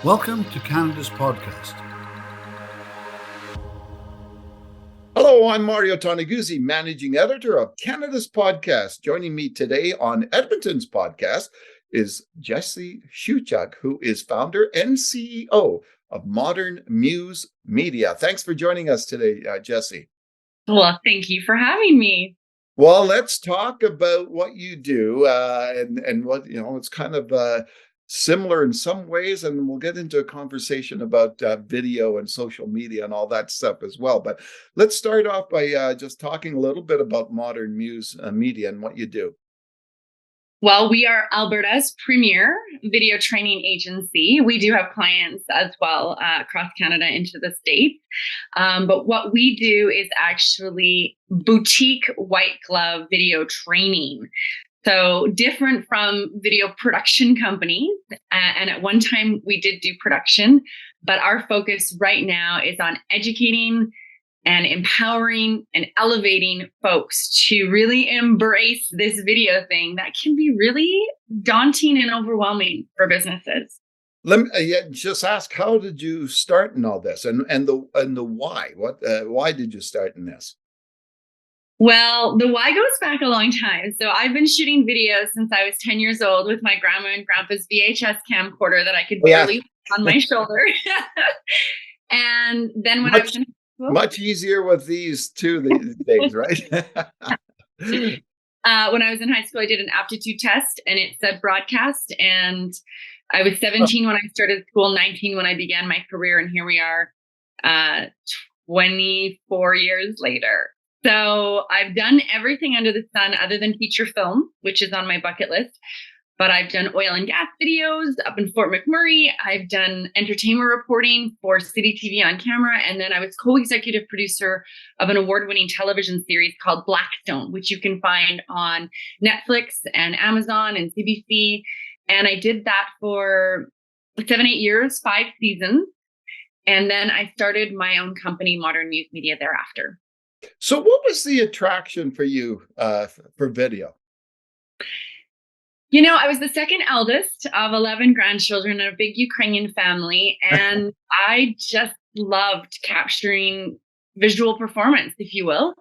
Welcome to Canada's podcast. Hello, I'm Mario Toneguzzi, Managing Editor of Canada's Podcast. Joining me today on Edmonton's podcast is Jesse Shuchuk, who is founder and CEO of Modern Muse Media. Thanks for joining us today, Jesse. Well, thank you for having me. Well, let's talk about what you do and what, it's kind of similar in some ways, and we'll get into a conversation about video and social media and all that stuff as well. But let's start off by just talking a little bit about Modern Muse Media and what you do. Well, we are Alberta's premier video training agency. We do have clients as well across Canada into the States. But what we do is actually boutique white glove video training. So different from video production companies. And at one time we did do production, but our focus right now is on educating and empowering and elevating folks to really embrace this video thing that can be really daunting and overwhelming for businesses. Let me just ask, how did you start in all this, and the why? Why did you start in this? Well, the why goes back a long time. So I've been shooting videos since I was 10 years old with my grandma and grandpa's VHS camcorder that I could barely put on my shoulder. And then when I was in much easier with these days, right? When I was in high school, I did an aptitude test and it said broadcast. And I was 17 when I started school, 19 when I began my career. And here we are 24 years later. So I've done everything under the sun other than feature film, which is on my bucket list. But I've done oil and gas videos up in Fort McMurray. I've done entertainment reporting for City TV on Camera. And then I was co-executive producer of an award-winning television series called Blackstone, which you can find on Netflix and Amazon and CBC. And I did that for 7-8 years, 5 seasons. And then I started my own company, Modern Muse Media, thereafter. So what was the attraction for you for video? You know, I was the second eldest of 11 grandchildren in a big Ukrainian family, and I just loved capturing visual performance, if you will.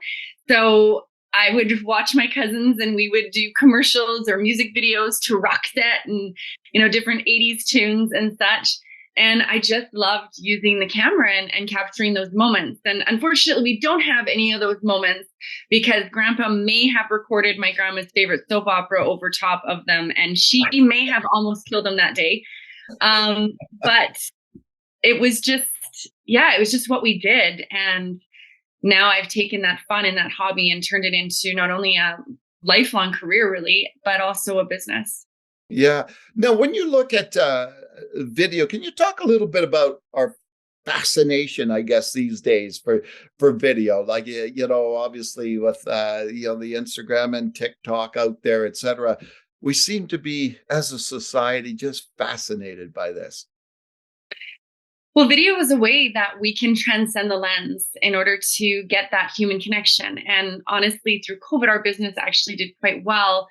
So I would watch my cousins and we would do commercials or music videos to Roxette and, different 80s tunes and such. And I just loved using the camera and capturing those moments. And unfortunately, we don't have any of those moments because Grandpa may have recorded my grandma's favorite soap opera over top of them. And she may have almost killed him that day. But it was just what we did. And now I've taken that fun and that hobby and turned it into not only a lifelong career, really, but also a business. Yeah. Now, when you look at video, can you talk a little bit about our fascination, I guess, these days for video? Like, obviously with, the Instagram and TikTok out there, et cetera, we seem to be, as a society, just fascinated by this. Well, video is a way that we can transcend the lens in order to get that human connection. And honestly, through COVID, our business actually did quite well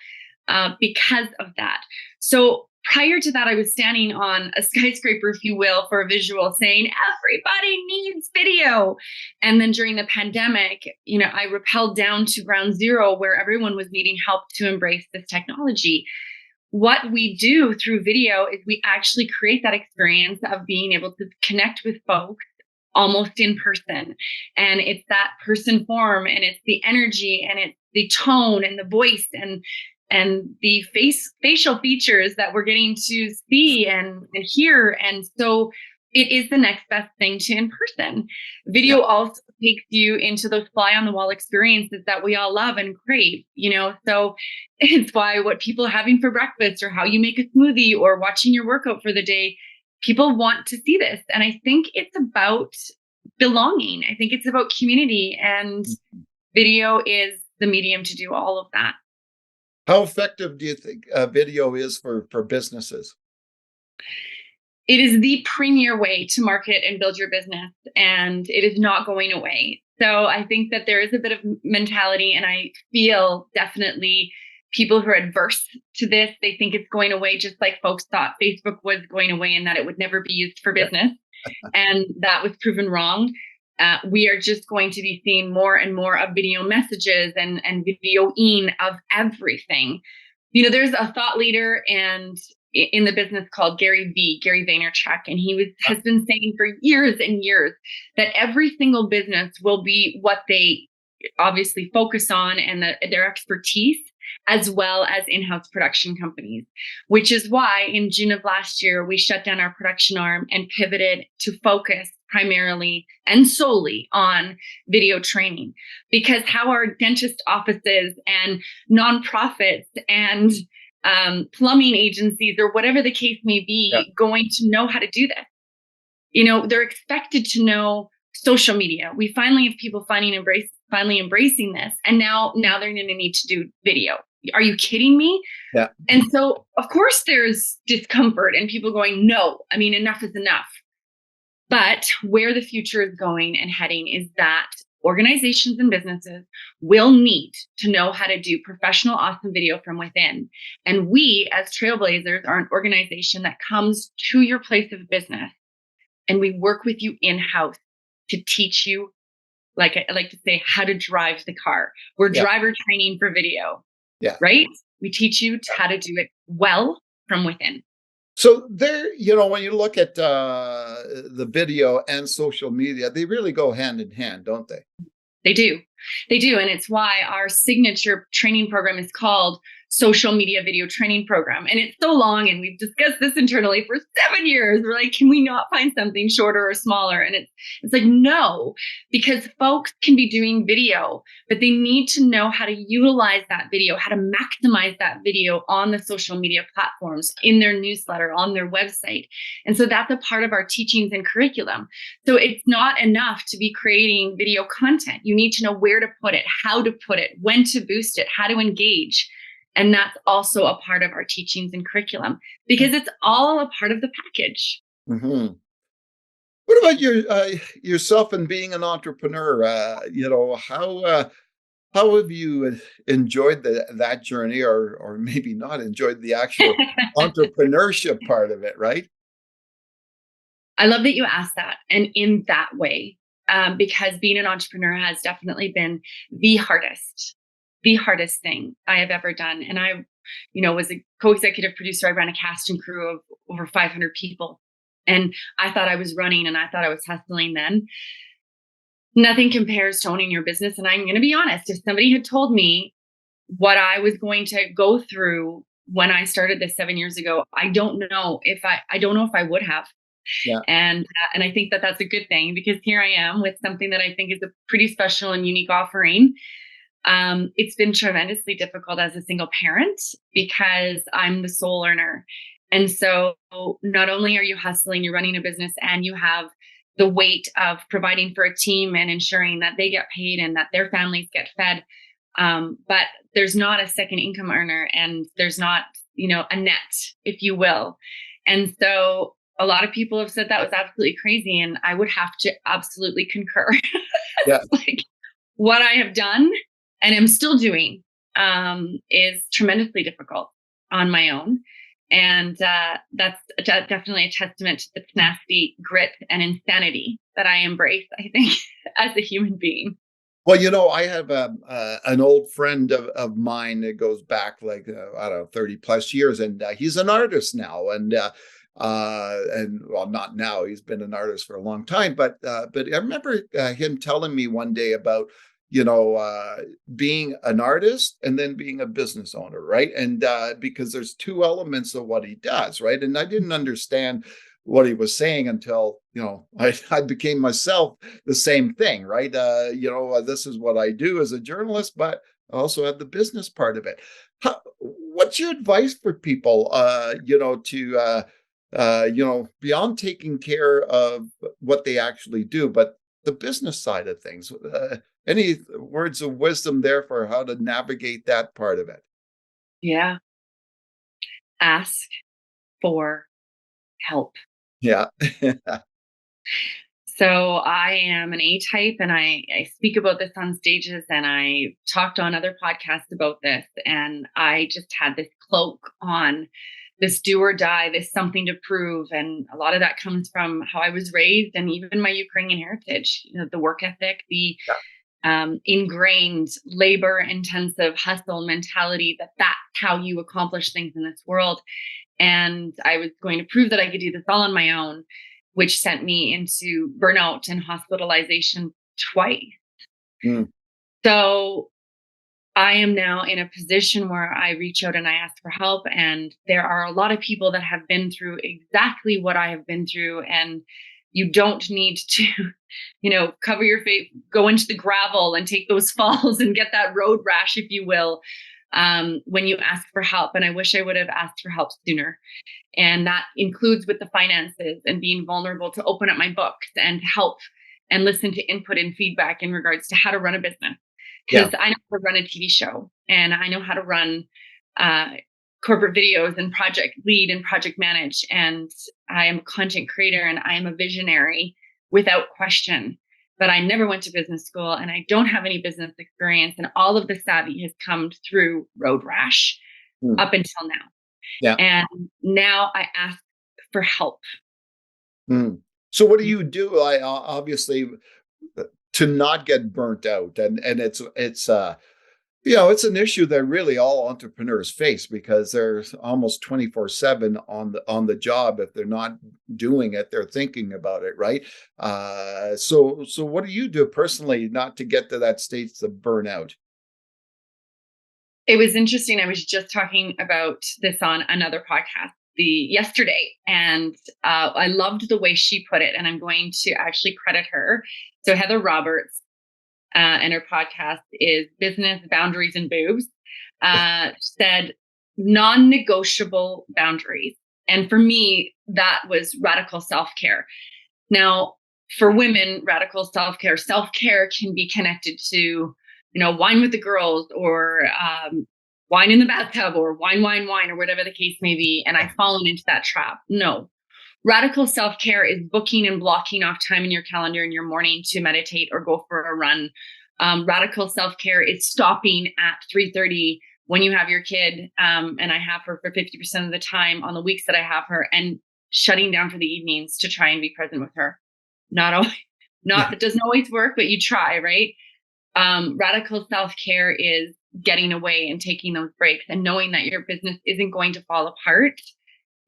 because of that. So prior to that, I was standing on a skyscraper, if you will, for a visual saying, everybody needs video. And then during the pandemic, I rappelled down to ground zero where everyone was needing help to embrace this technology. What we do through video is we actually create that experience of being able to connect with folks almost in person. And it's that person form, and it's the energy, and it's the tone and the voice and the facial features that we're getting to see and hear. And so it is the next best thing to in person. Video also takes you into those fly on the wall experiences that we all love and crave, so it's why what people are having for breakfast or how you make a smoothie or watching your workout for the day, people want to see this. And I think it's about belonging. I think it's about community, and video is the medium to do all of that. How effective do you think video is for businesses? It is the premier way to market and build your business, and it is not going away. So I think that there is a bit of mentality, and I feel definitely people who are adverse to this, they think it's going away, just like folks thought Facebook was going away and that it would never be used for business. And that was proven wrong. We are just going to be seeing more and more of video messages and videoing of everything. There's a thought leader and in the business called Gary Vaynerchuk, and has been saying for years and years that every single business will be what they obviously focus on and their expertise, as well as in-house production companies, which is why in June of last year, we shut down our production arm and pivoted to focus primarily and solely on video training, because how are dentist offices and nonprofits and plumbing agencies or whatever the case may be going to know how to do this? They're expected to know social media. We finally have people finally embracing this. And now they're going to need to do video. Are you kidding me? Yeah. And so, of course, there's discomfort and people going, no, enough is enough. But where the future is going and heading is that organizations and businesses will need to know how to do professional, awesome video from within. And we, as Trailblazers, are an organization that comes to your place of business and we work with you in-house to teach you, like I like to say, how to drive the car. We're driver training for video, right? We teach you how to do it well from within. So there, when you look at the video and social media, they really go hand in hand, don't they? They do. And it's why our signature training program is called Social Media Video Training Program. And it's so long, and we've discussed this internally for 7 years. We're like, can we not find something shorter or smaller? And it's like, no, because folks can be doing video, but they need to know how to utilize that video, how to maximize that video on the social media platforms, in their newsletter, on their website. And so that's a part of our teachings and curriculum. So it's not enough to be creating video content. You need to know where to put it, how to put it, when to boost it, how to engage. And that's also a part of our teachings and curriculum, because it's all a part of the package. Mm-hmm. What about yourself and being an entrepreneur? How have you enjoyed that journey, or maybe not enjoyed the actual entrepreneurship part of it, right? I love that you asked that, and in that way, because being an entrepreneur has definitely been the hardest thing I have ever done. And I, was a co-executive producer. I ran a cast and crew of over 500 people. And I thought I was running and I thought I was hustling then. Nothing compares to owning your business. And I'm going to be honest, if somebody had told me what I was going to go through when I started this 7 years ago, I don't know if I would have. Yeah. And I think that that's a good thing, because here I am with something that I think is a pretty special and unique offering. It's been tremendously difficult as a single parent because I'm the sole earner. And so not only are you hustling, you're running a business, and you have the weight of providing for a team and ensuring that they get paid and that their families get fed. But there's not a second income earner, and there's not, a net, if you will. And so a lot of people have said that was absolutely crazy. And I would have to absolutely concur. Yeah. Like, what I have done and am still doing is tremendously difficult on my own. And that's definitely a testament to the tenacity, grit, and insanity that I embrace, I think, as a human being. Well, I have an old friend of mine that goes back like, I don't know, 30 plus years. And he's an artist now. And well, not now, he's been an artist for a long time. But I remember him telling me one day about, being an artist and then being a business owner, right? And because there's two elements of what he does, right? And I didn't understand what he was saying until, I became myself the same thing, right? This is what I do as a journalist, but I also have the business part of it. What's your advice for people, to beyond taking care of what they actually do, but the business side of things? Any words of wisdom there for how to navigate that part of it? Yeah. Ask for help. Yeah. So I am an A type, and I speak about this on stages, and I talked on other podcasts about this. And I just had this cloak on, this do or die, this something to prove. And a lot of that comes from how I was raised and even my Ukrainian heritage, the work ethic, the ingrained labor intensive hustle mentality, that's how you accomplish things in this world. And I was going to prove that I could do this all on my own, which sent me into burnout and hospitalization twice. Mm. So I am now in a position where I reach out and I ask for help. And there are a lot of people that have been through exactly what I have been through. And you don't need to, cover your face, go into the gravel and take those falls and get that road rash, if you will, when you ask for help. And I wish I would have asked for help sooner. And that includes with the finances and being vulnerable to open up my books and help and listen to input and feedback in regards to how to run a business. Because I know how to run a TV show, and I know how to run corporate videos and project lead and project manage. And I am a content creator and I am a visionary without question. But I never went to business school and I don't have any business experience. And all of the savvy has come through road rash up until now. Yeah. And now I ask for help. So what do you do? Obviously, to not get burnt out, and it's an issue that really all entrepreneurs face, because they're almost 24/7 on the job. If they're not doing it, they're thinking about it, right? So what do you do personally not to get to that state of burnout? It was interesting. I was just talking about this on another podcast yesterday, and I loved the way she put it, and I'm going to actually credit her. So Heather Roberts, and her podcast is Business, Boundaries, and Boobs, said non-negotiable boundaries. And for me, that was radical self-care. Now, for women, radical self-care can be connected to, wine with the girls, or wine in the bathtub, or wine, or whatever the case may be. And I've fallen into that trap. No. Radical self-care is booking and blocking off time in your calendar in your morning to meditate or go for a run. Radical self-care is stopping at 3:30 when you have your kid, and I have her for 50% of the time on the weeks that I have her, and shutting down for the evenings to try and be present with her. It doesn't always work, but you try, right? Radical self-care is getting away and taking those breaks and knowing that your business isn't going to fall apart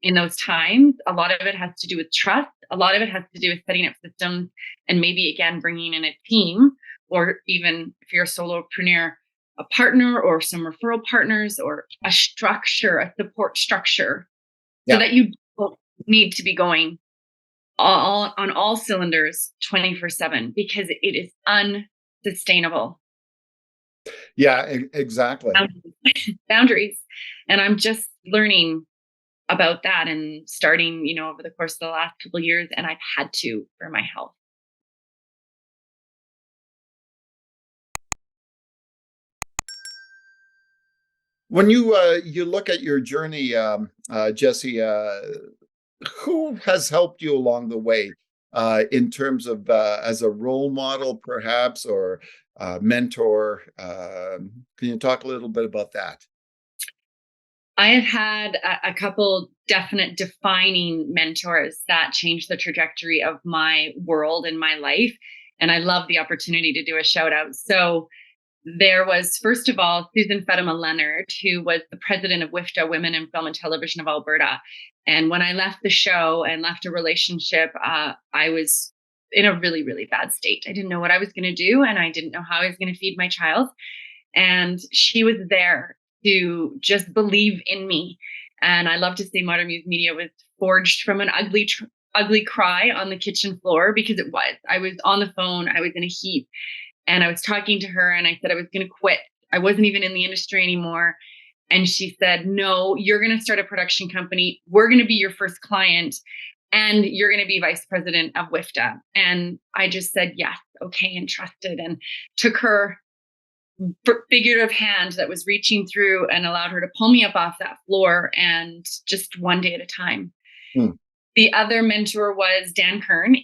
in those times. A lot of it has to do with trust. A lot of it has to do with setting up systems, and maybe, again, bringing in a team, or even if you're a solopreneur, a partner or some referral partners, or a support structure, so that you don't need to be going on all cylinders 24/7, because it is unsustainable. Yeah, exactly. Boundaries. And I'm just learning about that and starting, over the course of the last couple of years, and I've had to, for my health. When you look at your journey, Jessie, who has helped you along the way, in terms of as a role model, perhaps, or mentor? Can you talk a little bit about that? I have had a couple definite defining mentors that changed the trajectory of my world and my life. And I love the opportunity to do a shout out. So there was, first of all, Susan Fatima Leonard, who was the president of WIFTA, Women in Film and Television of Alberta. And when I left the show and left a relationship, I was in a really, really bad state. I didn't know what I was going to do, and I didn't know how I was going to feed my child. And she was there to just believe in me. And I love to say Modern Muse Media was forged from an ugly cry on the kitchen floor, because it was. I was on the phone. I was in a heap. And I was talking to her, and I said I was going to quit. I wasn't even in the industry anymore. And she said, no, you're going to start a production company. We're going to be your first client, and you're going to be vice president of WIFTA. And I just said, yes, okay, and trusted, and took her figurative hand that was reaching through and allowed her to pull me up off that floor, and just one day at a time. The other mentor was Dan Kern,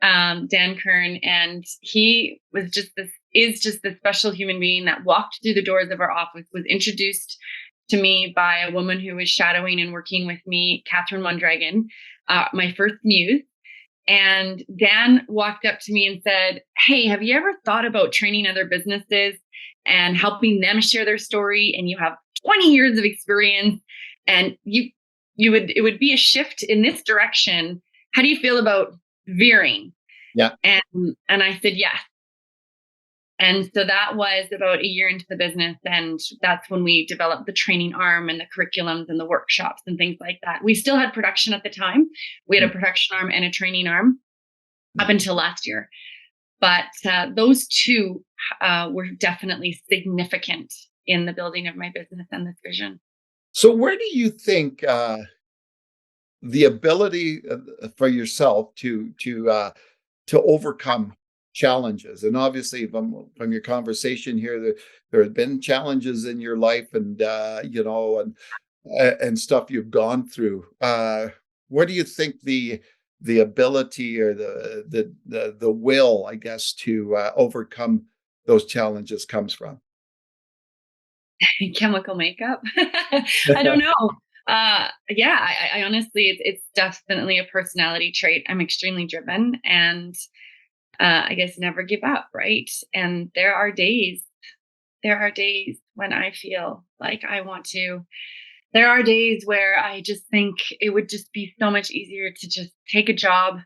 Dan Kern, and he was is just this special human being that walked through the doors of our office, was introduced to me by a woman who was shadowing and working with me, Catherine Mondragon, my first muse. And Dan walked up to me and said, "Hey, have you ever thought about training other businesses and helping them share their story? And you have 20 years of experience, and it would be a shift in this direction. How do you feel about veering?" Yeah. And I said yes. And so that was about a year into the business. And that's when we developed the training arm and the curriculums and the workshops and things like that. We still had production at the time. We had a production arm and a training arm up until last year. But those two were definitely significant in the building of my business and this vision. So where do you think the ability for yourself to overcome challenges, and obviously from your conversation here, there have been challenges in your life, and and stuff you've gone through. Where do you think the ability or the will, I guess, to overcome those challenges comes from? Chemical makeup. I don't know. Yeah, I honestly, it's definitely a personality trait. I'm extremely driven, and I guess never give up, right? And there are days when I feel like I want to. There are days where I just think it would just be so much easier to just take a job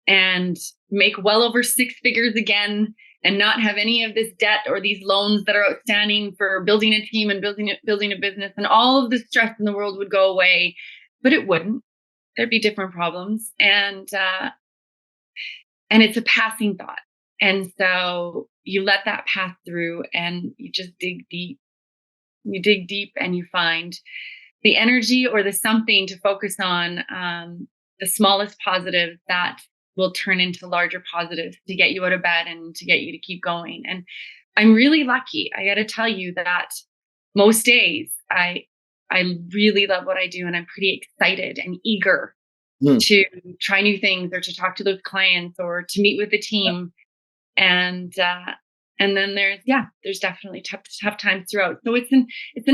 and make well over six figures again, and not have any of this debt or these loans that are outstanding for building a team and building a business, and all of the stress in the world would go away. But it wouldn't. There'd be different problems, and it's a passing thought. And so you let that pass through, and you just dig deep. You dig deep and you find the energy or the something to focus on, the smallest positive that will turn into larger positives to get you out of bed and to get you to keep going. And I'm really lucky. I got to tell you that most days I really love what I do, and I'm pretty excited and eager to try new things, or to talk to those clients, or to meet with the team. And then there's definitely tough times throughout. So it's an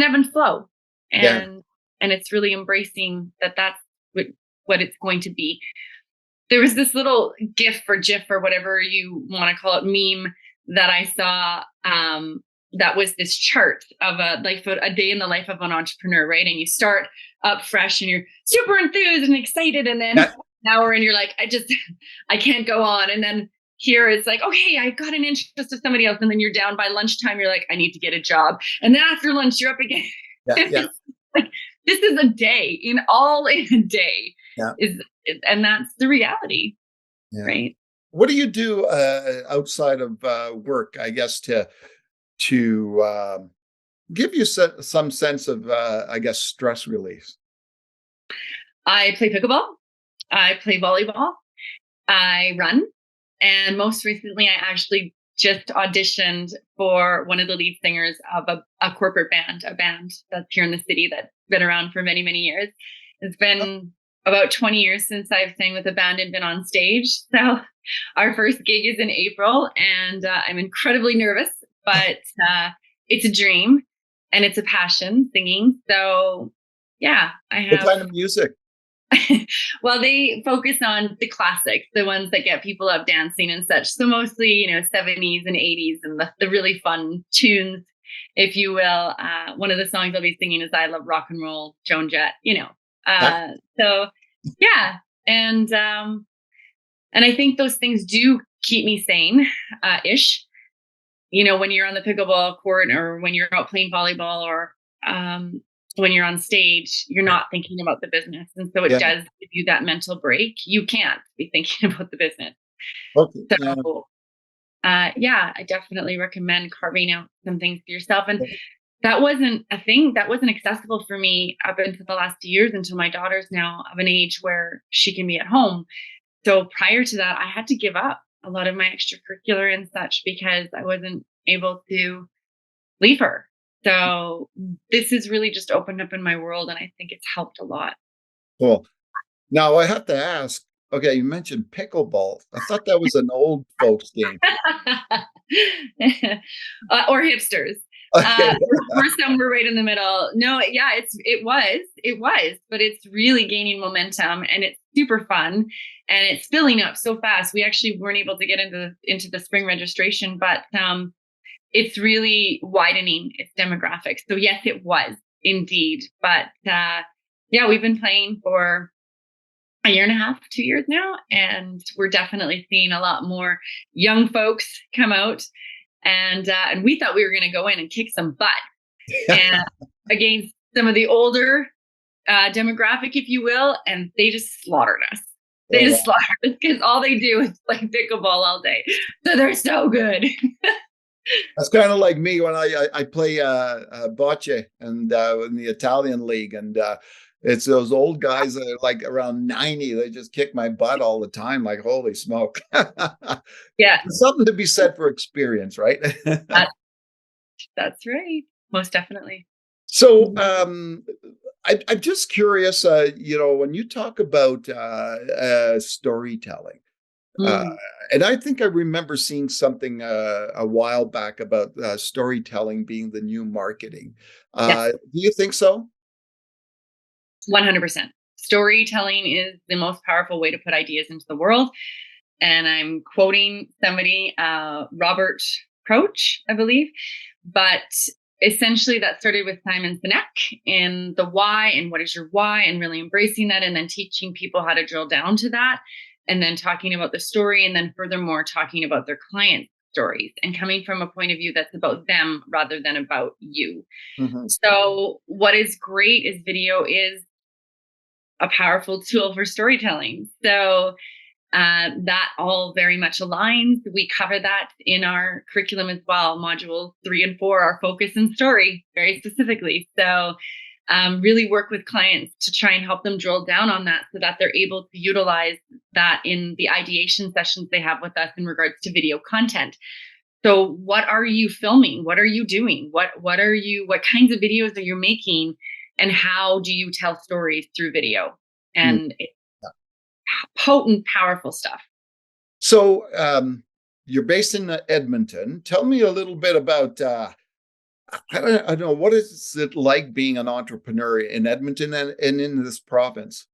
ebb and flow, and it's really embracing that's what it's going to be. There was this little GIF or whatever you want to call it, meme that I saw, that was this chart of a day in the life of an entrepreneur, right? And you start up fresh and you're super enthused and excited, and then an hour and you're like, I can't go on. And then here it's like, okay, I got an interest of somebody else, and then you're down by lunchtime. You're like, I need to get a job, and then after lunch you're up again. Like, this is a day in a day. And that's the reality, right? What do you do outside of work, I guess, to give you some sense of, I guess, stress release? I play pickleball. I play volleyball. I run. And most recently, I actually just auditioned for one of the lead singers of a corporate band, a band that's here in the city that's been around for many, many years. It's been about 20 years since I've sang with a band and been on stage. So our first gig is in April, and I'm incredibly nervous, but it's a dream and it's a passion, singing. So yeah, I have. What kind of music? Well, they focus on the classics, the ones that get people up dancing and such. So mostly, 70s and 80s, and the really fun tunes, if you will. One of the songs I'll be singing is "I Love Rock and Roll," Joan Jett. So yeah, and I think those things do keep me sane, ish. When you're on the pickleball court, or when you're out playing volleyball, or when you're on stage, you're not thinking about the business. And so it does give you that mental break. You can't be thinking about the business. Okay. So, I definitely recommend carving out some things for yourself. And that wasn't a thing that wasn't accessible for me up until the last few years, until my daughter's now of an age where she can be at home. So prior to that, I had to give up a lot of my extracurricular and such, because I wasn't able to leave her. So this has really just opened up in my world, and I think it's helped a lot. Cool. Now I have to ask, okay, you mentioned pickleball. I thought that was an old folks game. Or hipsters. Okay. We're somewhere right in the middle. No, yeah, it was, but it's really gaining momentum and it's super fun and it's filling up so fast. We actually weren't able to get into the spring registration, but it's really widening its demographics. So yes, it was indeed. But yeah, we've been playing for a year and a half, 2 years now, and we're definitely seeing a lot more young folks come out. And we thought we were going to go in and kick some butt and against some of the older demographic, if you will, and they just slaughtered us. They just slaughtered us because all they do is play pickleball all day. So they're so good. That's kind of like me when I play bocce and in the Italian league, and it's those old guys that are like around 90. They just kick my butt all the time. Like, holy smoke! Yeah, There's something to be said for experience, right? that's right. Most definitely. So, I'm just curious. When you talk about storytelling. And I think I remember seeing something a while back about storytelling being the new marketing. Yes. Do you think so? 100%. Storytelling is the most powerful way to put ideas into the world. And I'm quoting somebody, Robert Crouch, I believe. But essentially, that started with Simon Sinek in the why and what is your why, and really embracing that, and then teaching people how to drill down to that, and then talking about the story, and then furthermore, talking about their clients' stories and coming from a point of view that's about them rather than about you. Mhm. So, what is great is video is a powerful tool for storytelling. So that all very much aligns. We cover that in our curriculum as well. Module 3 and 4 are focus and story very specifically. So really work with clients to try and help them drill down on that so that they're able to utilize that in the ideation sessions they have with us in regards to video content. So what are you filming? What are you doing? What kinds of videos are you making? And how do you tell stories through video? And it's potent, powerful stuff. So, you're based in Edmonton. Tell me a little bit about, I don't know, what is it like being an entrepreneur in Edmonton and in this province?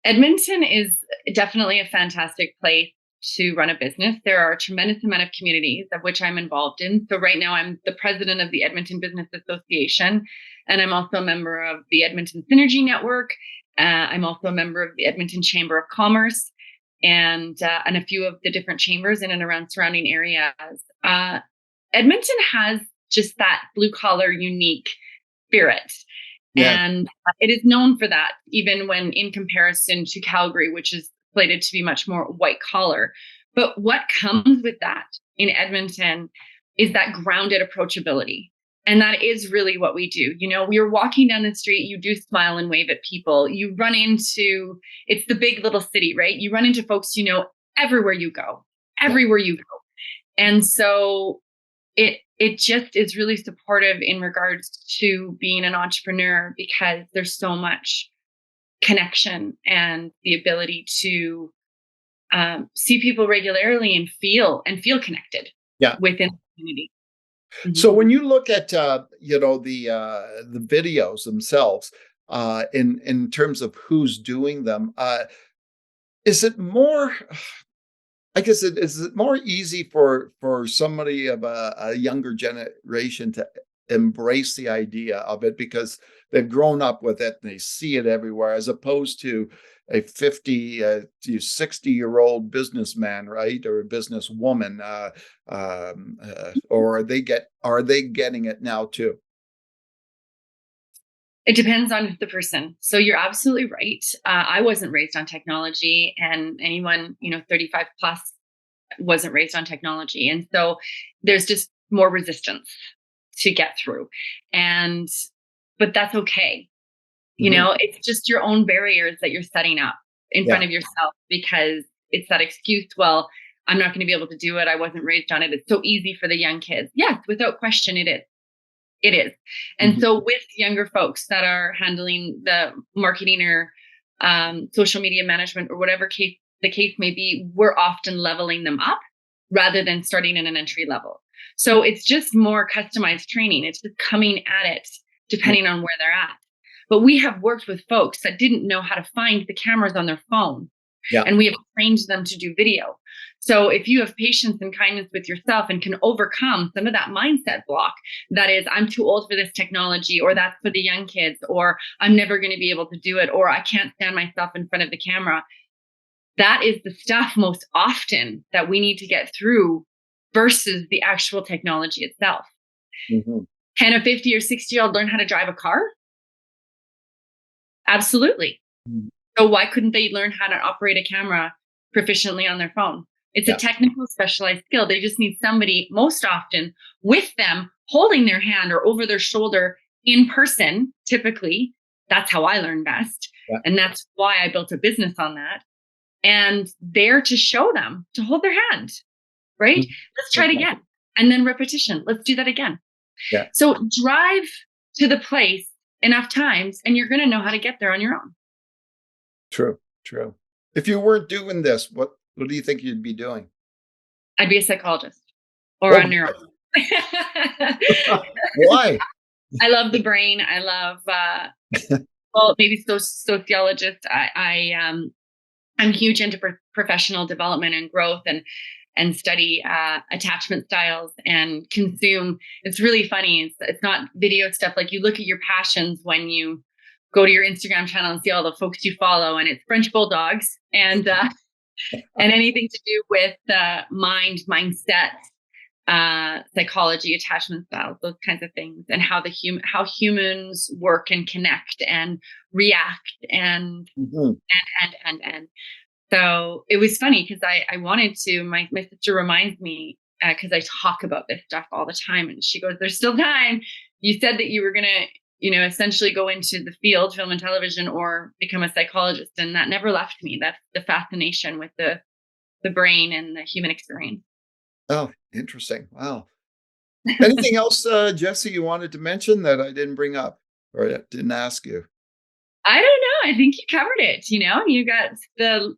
Edmonton is definitely a fantastic place to run a business. There are a tremendous amount of communities of which I'm involved in. So right now I'm the president of the Edmonton Business Association, and I'm also a member of the Edmonton Synergy Network. I'm also a member of the Edmonton Chamber of Commerce and a few of the different chambers in and around surrounding areas. Edmonton has just that blue collar, unique spirit. Yeah. And it is known for that, even when in comparison to Calgary, which is slated to be much more white collar. But what comes with that in Edmonton is that grounded approachability. And that is really what we do. You know, you're walking down the street, you do smile and wave at people. You run into, it's the big little city, right? You run into folks, you know, everywhere you go. And so it just is really supportive in regards to being an entrepreneur because there's so much connection and the ability to see people regularly and feel connected within the community. Mm-hmm. So when you look at the videos themselves in terms of who's doing them, is it more? I guess is it more easy for somebody of a younger generation to embrace the idea of it because they've grown up with it and they see it everywhere, as opposed to a 50 to 60-year-old businessman, right, or a businesswoman, or are they getting it now too? It depends on the person. So you're absolutely right. I wasn't raised on technology, and anyone 35 plus wasn't raised on technology, and so there's just more resistance to get through, but that's okay. You know, it's just your own barriers that you're setting up in front of yourself because it's that excuse. Well, I'm not going to be able to do it. I wasn't raised on it. It's so easy for the young kids. Yes, without question, it is. It is. And so with younger folks that are handling the marketing or social media management, or whatever the case may be, we're often leveling them up rather than starting in an entry level. So it's just more customized training. It's just coming at it depending on where they're at. But we have worked with folks that didn't know how to find the cameras on their phone. Yeah. And we have trained them to do video. So if you have patience and kindness with yourself and can overcome some of that mindset block, that is, I'm too old for this technology, or that's for the young kids, or I'm never going to be able to do it, or I can't stand myself in front of the camera. That is the stuff most often that we need to get through versus the actual technology itself. Mm-hmm. Can a 50 or 60-year-old learn how to drive a car? Absolutely. Mm-hmm. So why couldn't they learn how to operate a camera proficiently on their phone? It's a technical, specialized skill. They just need somebody, most often, with them, holding their hand or over their shoulder in person, typically. That's how I learn best. Yeah. And that's why I built a business on that. And there to show them, to hold their hand, right? Mm-hmm. Let's try it again. And then repetition. Let's do that again. Yeah. So drive to the place enough times and you're going to know how to get there on your own. True. If you weren't doing this, what do you think you'd be doing? I'd be a psychologist or a neuro. Why? I love the brain. I love, well, maybe sociologist. I'm huge into professional development and growth and study attachment styles and consume. It's really funny. It's not video stuff. Like, you look at your passions when you go to your Instagram channel and see all the folks you follow, and it's French bulldogs and anything to do with mindset, psychology, attachment styles, those kinds of things, and how humans work and connect and react and and. So it was funny because I wanted to. My sister reminds me, because I talk about this stuff all the time, and she goes, "There's still time. You said that you were gonna, essentially go into the field, film and television, or become a psychologist," and that never left me. That's the fascination with the brain and the human experience. Oh, interesting. Wow. Anything else, Jessie, you wanted to mention that I didn't bring up or didn't ask you? I don't know. I think you covered it. You got the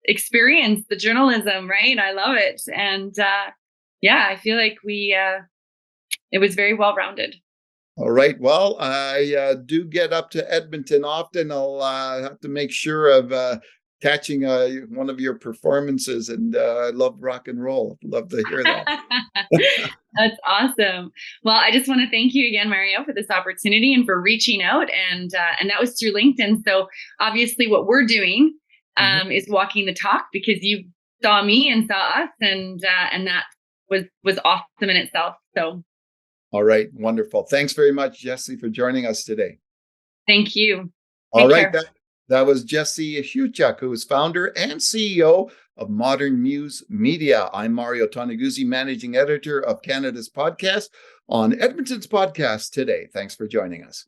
experience, the journalism, right? I love it. And I feel like it was very well-rounded. All right. Well, I do get up to Edmonton often. I'll have to make sure of catching one of your performances. And I love rock and roll. Love to hear that. That's awesome. Well, I just want to thank you again, Mario, for this opportunity and for reaching out. And that was through LinkedIn. So obviously what we're doing is walking the talk, because you saw me and saw us, and that was awesome in itself. So. All right. Wonderful. Thanks very much, Jessie, for joining us today. Thank you. All right. That was Jessie Huchuk, who is founder and CEO of Modern Muse Media. I'm Mario Toneguzzi, managing editor of Canada's podcast on Edmonton's Podcast Today. Thanks for joining us.